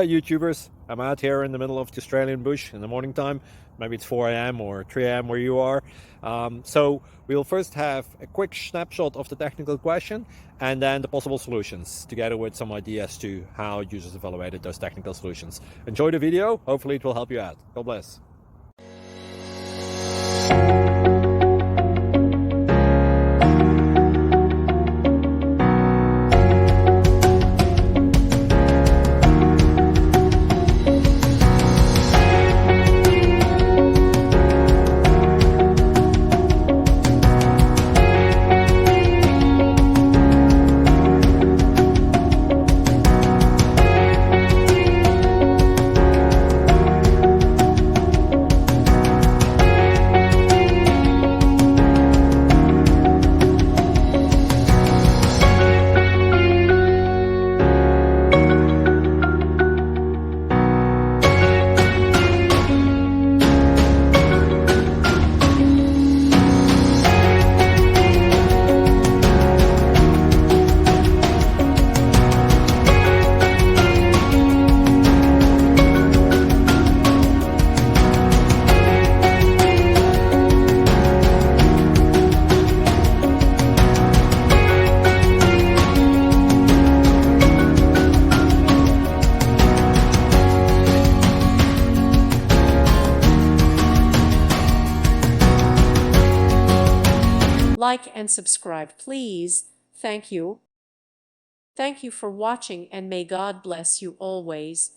Hi YouTubers, I'm out here in the middle of the Australian bush in the morning time. Maybe it's 4 a.m. or 3 a.m. where you are. So we'll first have a quick snapshot of the technical question and then the possible solutions, together with some ideas to how users evaluated those technical solutions. Enjoy the video, hopefully it will help you out. God bless. Like and subscribe, please. Thank you. Thank you for watching, and may God bless you always.